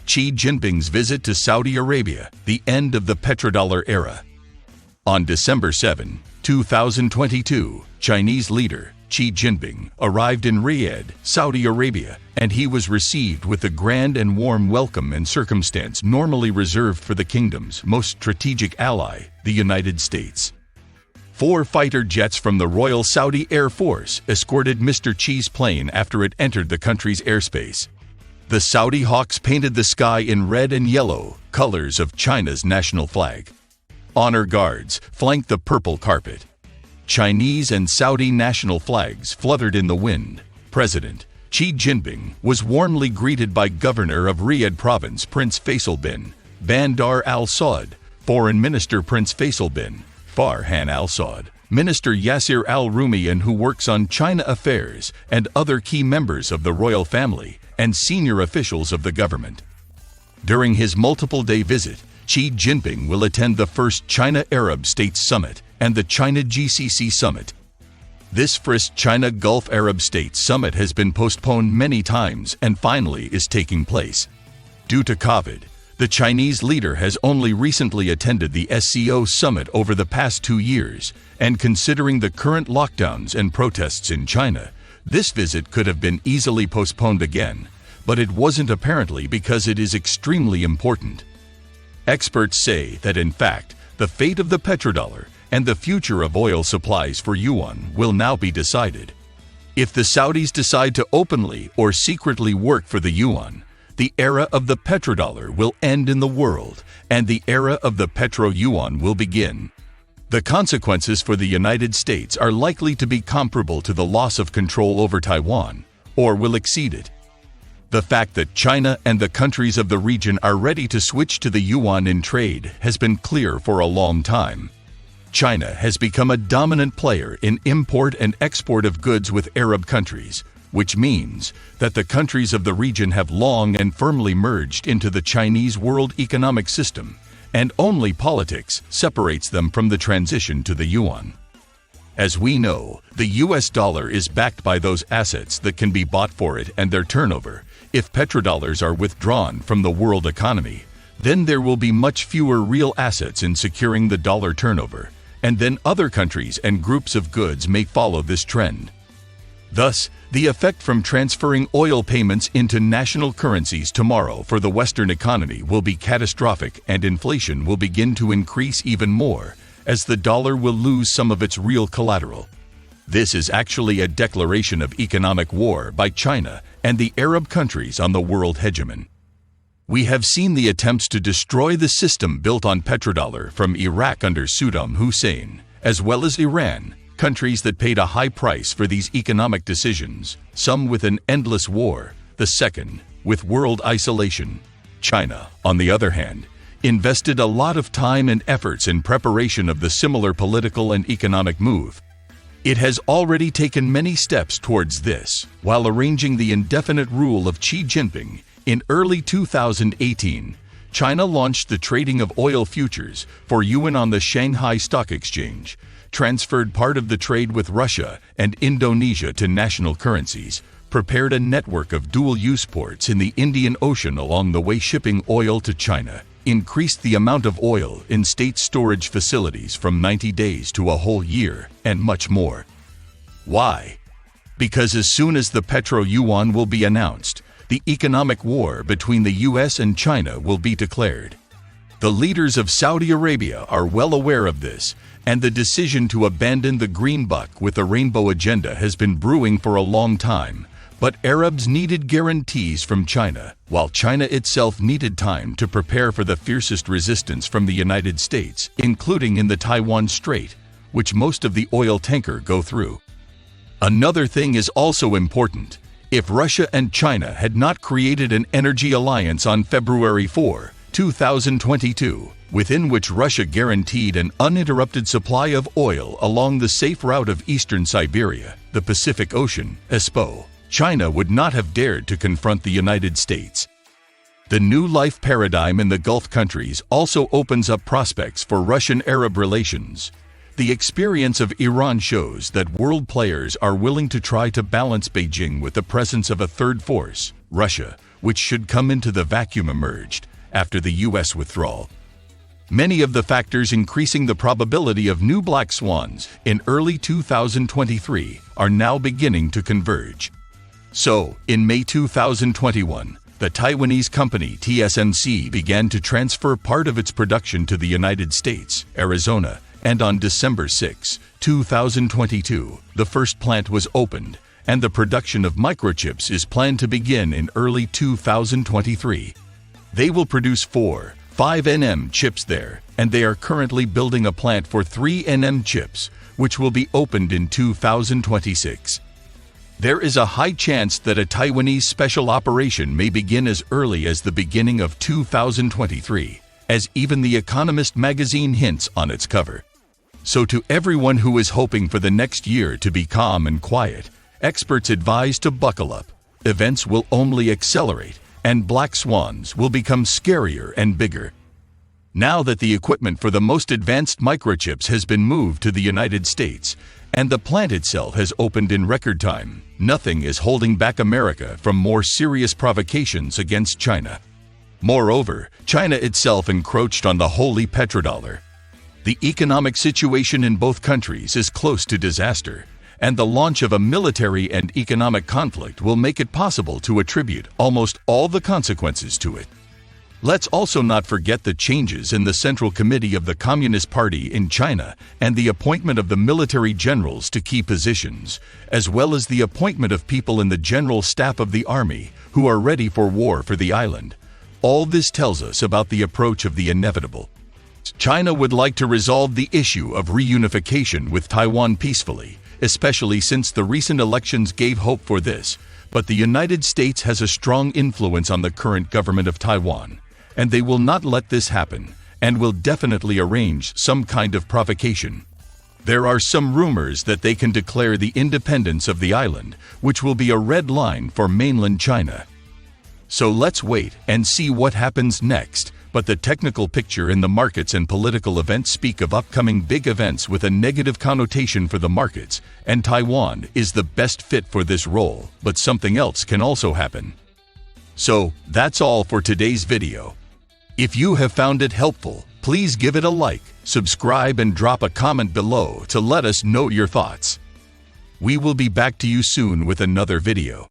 Xi Jinping's visit to Saudi Arabia, the end of the petrodollar era. On December 7, 2022, Chinese leader Xi Jinping arrived in Riyadh, Saudi Arabia, and he was received with the grand and warm welcome and circumstance normally reserved for the kingdom's most strategic ally, the United States. 4 fighter jets from the Royal Saudi Air Force escorted Mr. Xi's plane after it entered the country's airspace. The Saudi Hawks painted the sky in red and yellow, colors of China's national flag. Honor guards flanked the purple carpet. Chinese and Saudi national flags fluttered in the wind. President Xi Jinping was warmly greeted by Governor of Riyadh Province Prince Faisal bin Bandar Al Saud, Foreign Minister Prince Faisal bin Farhan Al Saud, Minister Yasir Al Rumian who works on China affairs, and other key members of the royal family and senior officials of the government. During his multiple-day visit, Xi Jinping will attend the first China-Arab States Summit and the China GCC Summit. This first China-Gulf Arab States Summit has been postponed many times and finally is taking place. Due to COVID, the Chinese leader has only recently attended the SCO Summit over the past 2 years, and considering the current lockdowns and protests in China, this visit could have been easily postponed again, but it wasn't apparently because it is extremely important. Experts say that in fact, the fate of the petrodollar and the future of oil supplies for yuan will now be decided. If the Saudis decide to openly or secretly work for the yuan, the era of the petrodollar will end in the world, and the era of the petroyuan will begin. The consequences for the United States are likely to be comparable to the loss of control over Taiwan, or will exceed it. The fact that China and the countries of the region are ready to switch to the yuan in trade has been clear for a long time. China has become a dominant player in import and export of goods with Arab countries, which means that the countries of the region have long and firmly merged into the Chinese world economic system, and only politics separates them from the transition to the yuan. As we know, the US dollar is backed by those assets that can be bought for it and their turnover. If petrodollars are withdrawn from the world economy, then there will be much fewer real assets in securing the dollar turnover, and then other countries and groups of goods may follow this trend. Thus, the effect from transferring oil payments into national currencies tomorrow for the Western economy will be catastrophic, and inflation will begin to increase even more, as the dollar will lose some of its real collateral. This is actually a declaration of economic war by China and the Arab countries on the world hegemon. We have seen the attempts to destroy the system built on petrodollar from Iraq under Saddam Hussein, as well as Iran, countries that paid a high price for these economic decisions, some with an endless war, the second with world isolation. China, on the other hand, invested a lot of time and efforts in preparation of the similar political and economic move. It has already taken many steps towards this, while arranging the indefinite rule of Xi Jinping. In early 2018, China launched the trading of oil futures for yuan on the Shanghai Stock Exchange, transferred part of the trade with Russia and Indonesia to national currencies, prepared a network of dual-use ports in the Indian Ocean along the way shipping oil to China, increased the amount of oil in state storage facilities from 90 days to a whole year, and much more. Why? Because as soon as the petro-yuan will be announced, the economic war between the US and China will be declared. The leaders of Saudi Arabia are well aware of this, and the decision to abandon the green buck with the rainbow agenda has been brewing for a long time. But Arabs needed guarantees from China, while China itself needed time to prepare for the fiercest resistance from the United States, including in the Taiwan Strait, which most of the oil tanker go through. Another thing is also important. If Russia and China had not created an energy alliance on February 4, 2022, within which Russia guaranteed an uninterrupted supply of oil along the safe route of eastern Siberia, the Pacific Ocean, ESPO, China would not have dared to confront the United States. The new life paradigm in the Gulf countries also opens up prospects for Russian-Arab relations. The experience of Iran shows that world players are willing to try to balance Beijing with the presence of a third force, Russia, which should come into the vacuum emerged after the US withdrawal. Many of the factors increasing the probability of new black swans in early 2023 are now beginning to converge. So, in May 2021, the Taiwanese company TSMC began to transfer part of its production to the United States, Arizona, and on December 6, 2022, the first plant was opened, and the production of microchips is planned to begin in early 2023. They will produce 5 nm chips there, and they are currently building a plant for 3 nm chips, which will be opened in 2026. There is a high chance that a Taiwanese special operation may begin as early as the beginning of 2023, as even The Economist magazine hints on its cover. So to everyone who is hoping for the next year to be calm and quiet, experts advise to buckle up. Events will only accelerate, and black swans will become scarier and bigger. Now that the equipment for the most advanced microchips has been moved to the United States, and the plant itself has opened in record time, nothing is holding back America from more serious provocations against China. Moreover, China itself encroached on the holy petrodollar. The economic situation in both countries is close to disaster, and the launch of a military and economic conflict will make it possible to attribute almost all the consequences to it. Let's also not forget the changes in the Central Committee of the Communist Party in China and the appointment of the military generals to key positions, as well as the appointment of people in the general staff of the army who are ready for war for the island. All this tells us about the approach of the inevitable. China would like to resolve the issue of reunification with Taiwan peacefully, especially since the recent elections gave hope for this, but the United States has a strong influence on the current government of Taiwan, and they will not let this happen, and will definitely arrange some kind of provocation. There are some rumors that they can declare the independence of the island, which will be a red line for mainland China. So let's wait and see what happens next, but the technical picture in the markets and political events speak of upcoming big events with a negative connotation for the markets, and Taiwan is the best fit for this role, but something else can also happen. So, that's all for today's video. If you have found it helpful, please give it a like, subscribe, and drop a comment below to let us know your thoughts. We will be back to you soon with another video.